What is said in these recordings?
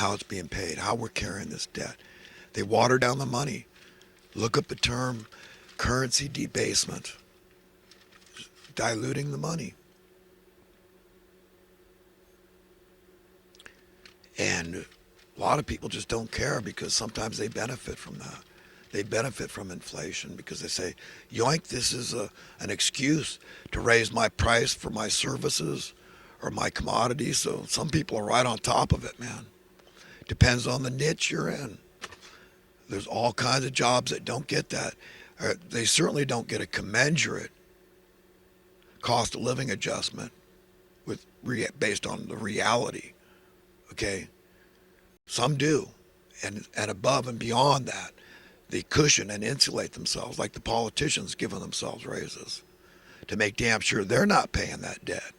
how it's being paid, how we're carrying this debt. They water down the money. Look up the term currency debasement, diluting the money. And a lot of people just don't care because sometimes they benefit from that. They benefit from inflation because they say, yoink, this is an excuse to raise my price for my services or my commodities. So some people are right on top of it, man. Depends on the niche you're in. There's all kinds of jobs that don't get that. They certainly don't get a commensurate cost of living adjustment based on the reality. Okay? Some do. And above and beyond that, they cushion and insulate themselves like the politicians giving themselves raises to make damn sure they're not paying that debt.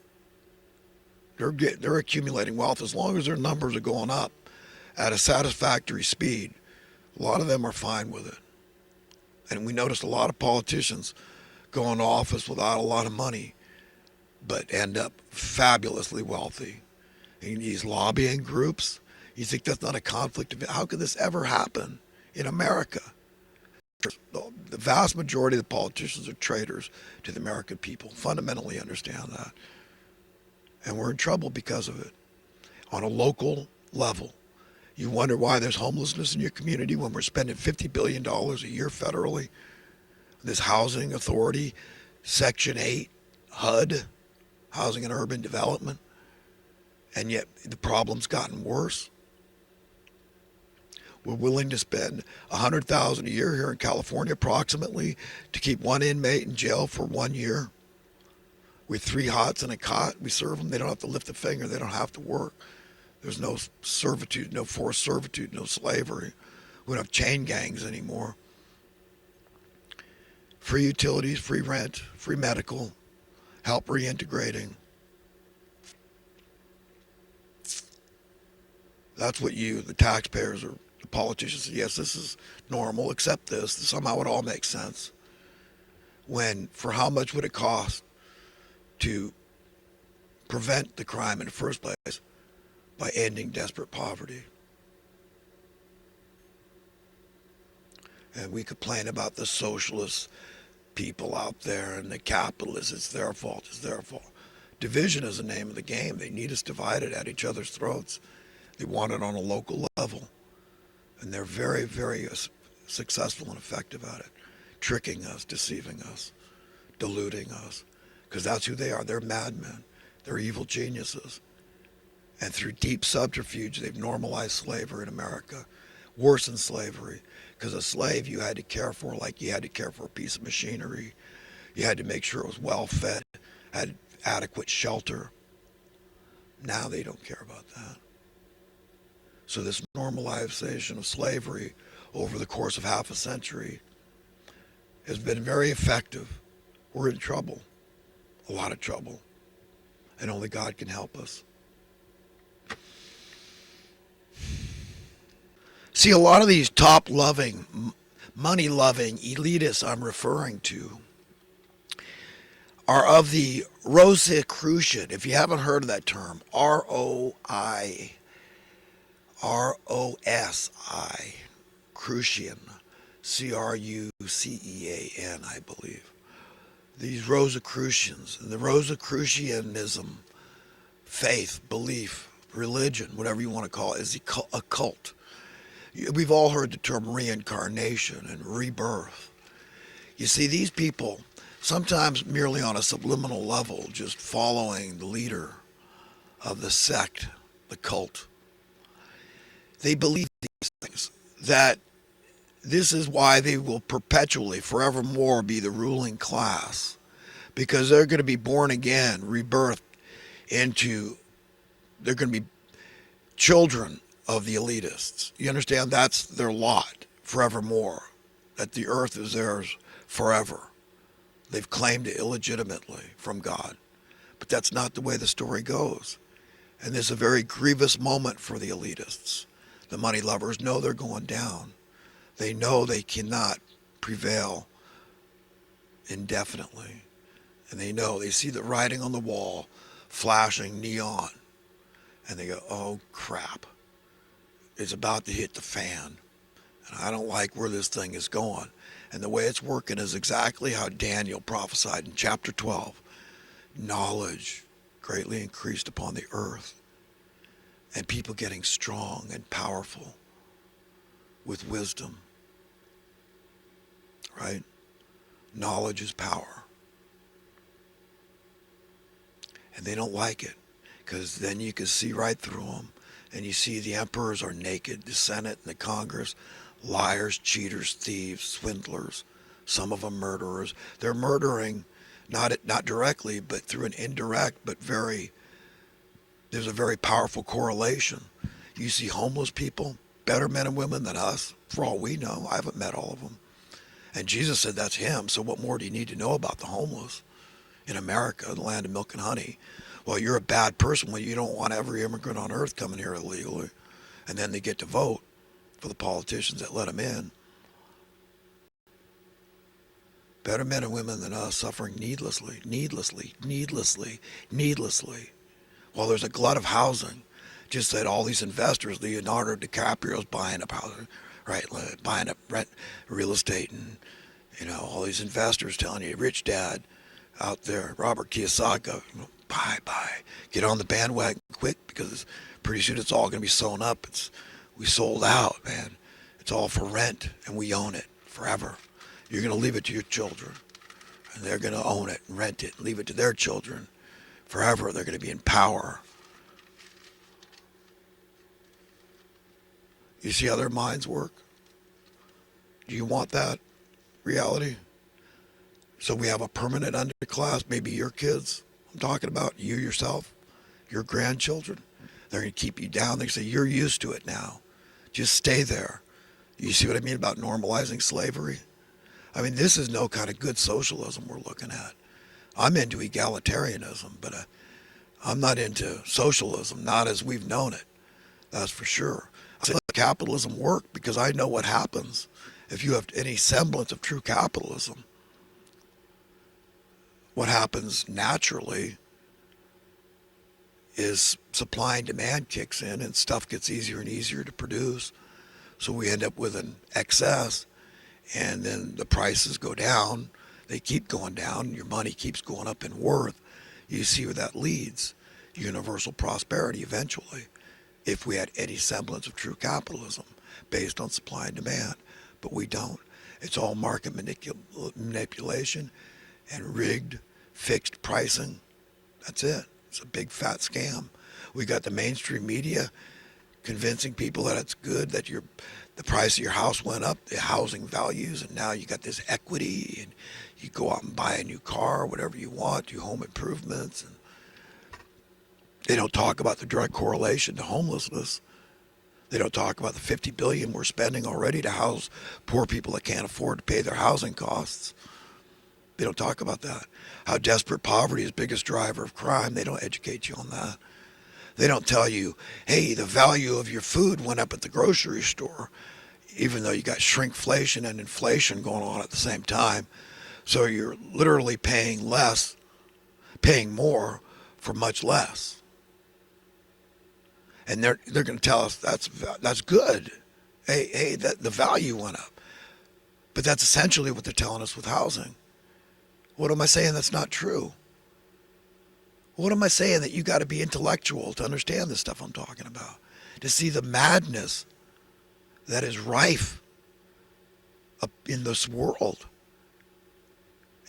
They're accumulating wealth as long as their numbers are going up at a satisfactory speed. A lot of them are fine with it. And we noticed a lot of politicians go into office without a lot of money, but end up fabulously wealthy. And these lobbying groups, you think that's not a conflict of, how could this ever happen in America? The vast majority of the politicians are traitors to the American people. Fundamentally understand that. And we're in trouble because of it. On a local level, you wonder why there's homelessness in your community when we're spending $50 billion a year federally. This housing authority, Section 8, HUD, Housing and Urban Development, and yet the problem's gotten worse. We're willing to spend $100,000 a year here in California, approximately, to keep one inmate in jail for 1 year. With 3 hots and a cot, we serve them. They don't have to lift a finger. They don't have to work. There's no servitude, no forced servitude, no slavery. We don't have chain gangs anymore. Free utilities, free rent, free medical, help reintegrating. That's what you, the taxpayers, or the politicians say, yes, this is normal, accept this. Somehow it all makes sense. When, for how much would it cost to prevent the crime in the first place by ending desperate poverty? And we complain about the socialist people out there and the capitalists. It's their fault. It's their fault. Division is the name of the game. They need us divided at each other's throats. They want it on a local level. And they're very, very successful and effective at it. Tricking us, deceiving us, deluding us. Because that's who they are. They're madmen. They're evil geniuses. And through deep subterfuge, they've normalized slavery in America. Worse than slavery. Because a slave you had to care for like you had to care for a piece of machinery. You had to make sure it was well fed, had adequate shelter. Now they don't care about that. So this normalization of slavery over the course of half a century has been very effective. We're in trouble. A lot of trouble. And only God can help us. See, a lot of these top-loving, money-loving elitists I'm referring to are of the Rosicrucian. If you haven't heard of that term, R-O-S-I, Crucian, C-R-U-C-E-A-N, I believe. These Rosicrucians, the Rosicrucianism, faith, belief, religion, whatever you want to call it, is a cult. We've all heard the term reincarnation and rebirth. You see, these people, sometimes merely on a subliminal level, just following the leader of the sect, the cult, they believe these things, that this is why they will perpetually, forevermore, be the ruling class, because they're going to be born again, rebirthed into, they're going to be children of the elitists. You understand? That's their lot forevermore, that the earth is theirs forever. They've claimed it illegitimately from God. But that's not the way the story goes. And there's a very grievous moment for the elitists. The money lovers know they're going down. They know they cannot prevail indefinitely. And they know, they see the writing on the wall, flashing neon. And they go, oh crap. is about to hit the fan. And I don't like where this thing is going. And the way it's working is exactly how Daniel prophesied in chapter 12. Knowledge greatly increased upon the earth, and people getting strong and powerful with wisdom. Right? Knowledge is power. And they don't like it, because then you can see right through them. And you see the emperors are naked, the Senate and the Congress, liars, cheaters, thieves, swindlers, some of them murderers. They're murdering not directly, but through an indirect, but there's a very powerful correlation. You see homeless people, better men and women than us, for all we know. I haven't met all of them. And Jesus said that's him, so what more do you need to know about the homeless in America, the land of milk and honey? Well, you're a bad person when you don't want every immigrant on earth coming here illegally, and then they get to vote for the politicians that let them in. Better men and women than us suffering needlessly. While there's a glut of housing, just that all these investors, Leonardo DiCaprio's buying up housing, right? Buying up rent, real estate, and all these investors telling you, rich dad out there, Robert Kiyosaki, buy, get on the bandwagon quick, because pretty soon it's all going to be sewn up. We sold out, man. It's all for rent, and we own it forever. You're going to leave it to your children, and they're going to own it and rent it and leave it to their children forever. They're going to be in power. You see how their minds work? Do you want that reality? So we have a permanent underclass, maybe your kids, I'm talking about, you yourself, your grandchildren. They're going to keep you down. They say, you're used to it now. Just stay there. You see what I mean about normalizing slavery? I mean, this is no kind of good socialism we're looking at. I'm into egalitarianism, but I'm not into socialism, not as we've known it. That's for sure. I say let capitalism work, because I know what happens if you have any semblance of true capitalism. What happens naturally is supply and demand kicks in, and stuff gets easier and easier to produce. So we end up with an excess, and then the prices go down. They keep going down. Your money keeps going up in worth. You see where that leads. Universal prosperity eventually, if we had any semblance of true capitalism based on supply and demand. But we don't. It's all market manipulation and rigged, fixed pricing. That's it. It's a big fat scam. We got the mainstream media convincing people that it's good, that the price of your house went up, the housing values, and now you got this equity, and you go out and buy a new car, whatever you want, do home improvements. And they don't talk about the direct correlation to homelessness. They don't talk about the $50 billion we're spending already to house poor people that can't afford to pay their housing costs. They don't talk about that. How desperate poverty is the biggest driver of crime. They don't educate you on that. They don't tell you, hey, the value of your food went up at the grocery store, even though you got shrinkflation and inflation going on at the same time. So you're literally paying more for much less. And they're going to tell us that's good. Hey, the value went up. But that's essentially what they're telling us with housing. What am I saying that's not true? What am I saying that you got to be intellectual to understand this stuff I'm talking about? To see the madness that is rife up in this world.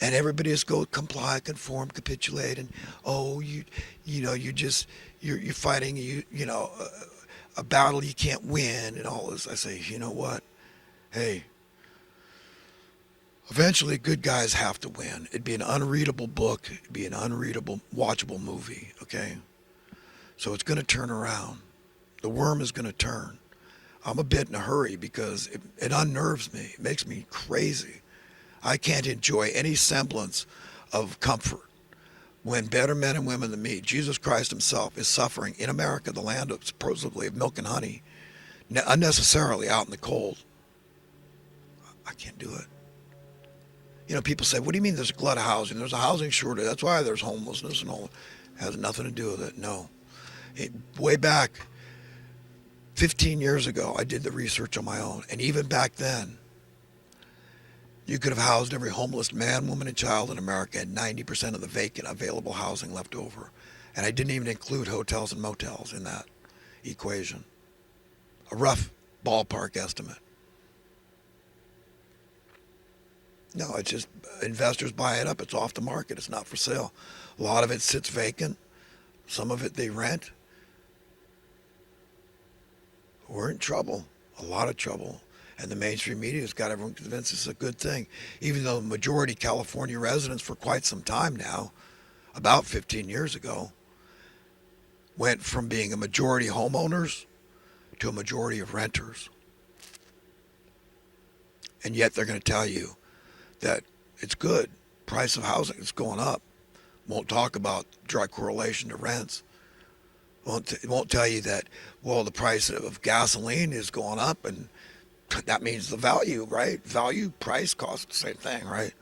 And everybody just go comply, conform, capitulate, and you're fighting a battle you can't win and all this. I say, you know what? Hey, eventually good guys have to win. It'd be an unreadable book. It'd be an unreadable, watchable movie, okay? So it's going to turn around. The worm is going to turn. I'm a bit in a hurry because it unnerves me. It makes me crazy. I can't enjoy any semblance of comfort when better men and women than me, Jesus Christ himself, is suffering in America, the land of supposedly of milk and honey, unnecessarily out in the cold. I can't do it. People say, what do you mean there's a glut of housing? There's a housing shortage. That's why there's homelessness and all. It has nothing to do with it. No. Way back 15 years ago, I did the research on my own. And even back then, you could have housed every homeless man, woman, and child in America and 90% of the vacant available housing left over. And I didn't even include hotels and motels in that equation. A rough ballpark estimate. No, it's just investors buy it up. It's off the market. It's not for sale. A lot of it sits vacant. Some of it they rent. We're in trouble, a lot of trouble. And the mainstream media has got everyone convinced it's a good thing. Even though the majority California residents for quite some time now, about 15 years ago, went from being a majority homeowners to a majority of renters. And yet they're going to tell you that it's good. Price of housing is going up. Won't talk about direct correlation to rents. Won't tell you that, well, the price of gasoline is going up, and that means the value, right? Value, price, cost, the same thing, right?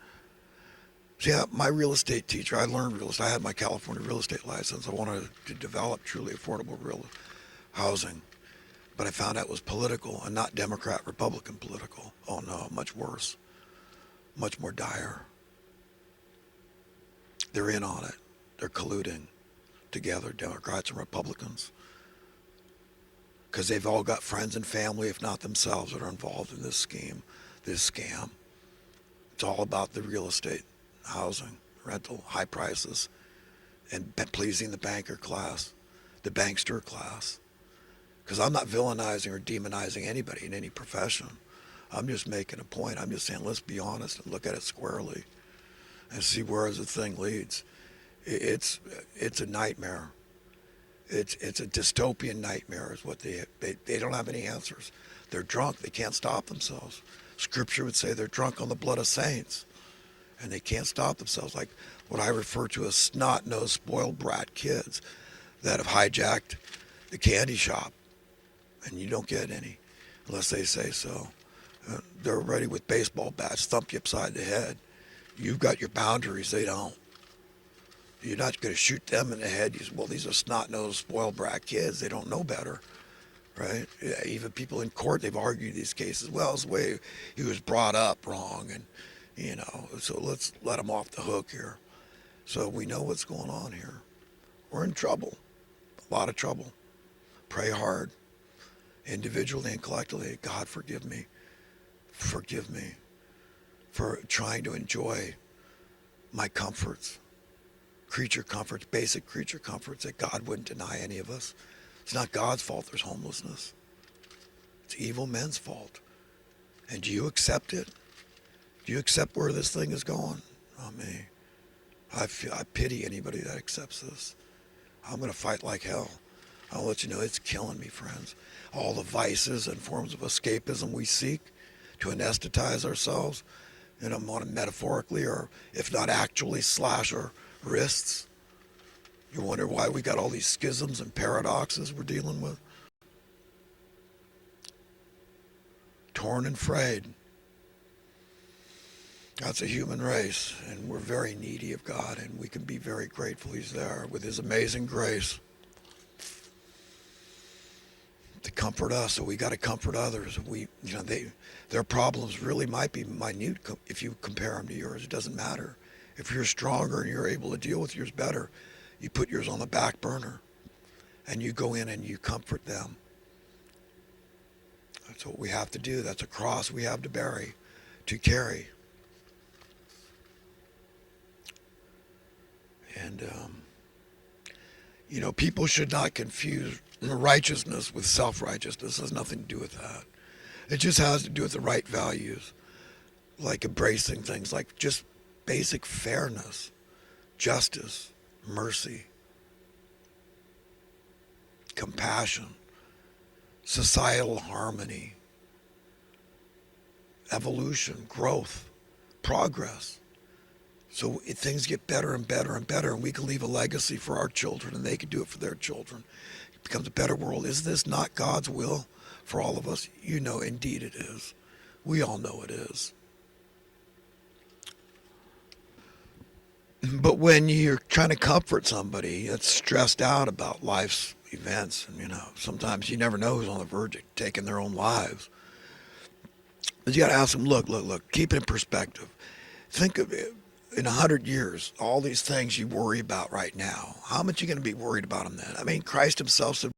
So yeah, my real estate teacher, I learned real estate. I had my California real estate license. I wanted to develop truly affordable real housing. But I found out it was political and not Democrat, Republican political. Oh no, much worse. Much more dire. They're in on it. They're colluding together, Democrats and Republicans. Because they've all got friends and family, if not themselves, that are involved in this scheme, this scam. It's all about the real estate, housing, rental, high prices, and pleasing the banker class, the bankster class. Because I'm not villainizing or demonizing anybody in any profession. I'm just making a point. I'm just saying, let's be honest and look at it squarely and see where the thing leads. It's a nightmare. It's a dystopian nightmare is what they don't have any answers. They're drunk. They can't stop themselves. Scripture would say they're drunk on the blood of saints, and they can't stop themselves, like what I refer to as snot-nosed, spoiled brat kids that have hijacked the candy shop, and you don't get any unless they say so. They're ready with baseball bats, thump you upside the head. You've got your boundaries, they don't. You're not going to shoot them in the head. You say, well, these are snot-nosed, spoiled brat kids. They don't know better, right? Yeah, even people in court, they've argued these cases. Well, it's the way he was brought up wrong, and, so let's let him off the hook here. So we know what's going on here. We're in trouble, a lot of trouble. Pray hard, individually and collectively. God, forgive me for trying to enjoy my comforts. Creature comforts, basic creature comforts that God wouldn't deny any of us. It's not God's fault there's homelessness. It's evil men's fault. And do you accept it? Do you accept where this thing is going? Not me. I pity anybody that accepts this. I'm going to fight like hell. I'll let you know it's killing me, friends. All the vices and forms of escapism we seek to anesthetize ourselves, metaphorically or if not actually slash our wrists. You wonder why we got all these schisms and paradoxes we're dealing with. Torn and frayed. That's a human race, and we're very needy of God, and we can be very grateful He's there with His amazing grace to comfort us. So we got to comfort others. Their problems really might be minute if you compare them to yours. It doesn't matter. If you're stronger and you're able to deal with yours better, you put yours on the back burner and you go in and you comfort them. That's what we have to do. That's a cross we have to carry. And, people should not confuse righteousness with self-righteousness. It has nothing to do with that. It just has to do with the right values, like embracing things like just basic fairness, justice, mercy, compassion, societal harmony, evolution, growth, progress. So things get better and better and better, and we can leave a legacy for our children, and they can do it for their children. It becomes a better world. Is this not God's will for all of us? Indeed it is. We all know it is. But when you're trying to comfort somebody that's stressed out about life's, events. And, sometimes you never know who's on the verge of taking their own lives. But you got to ask them, look, keep it in perspective. Think of it. In 100 years, all these things you worry about right now, how much are you going to be worried about them then? I mean, Christ himself said,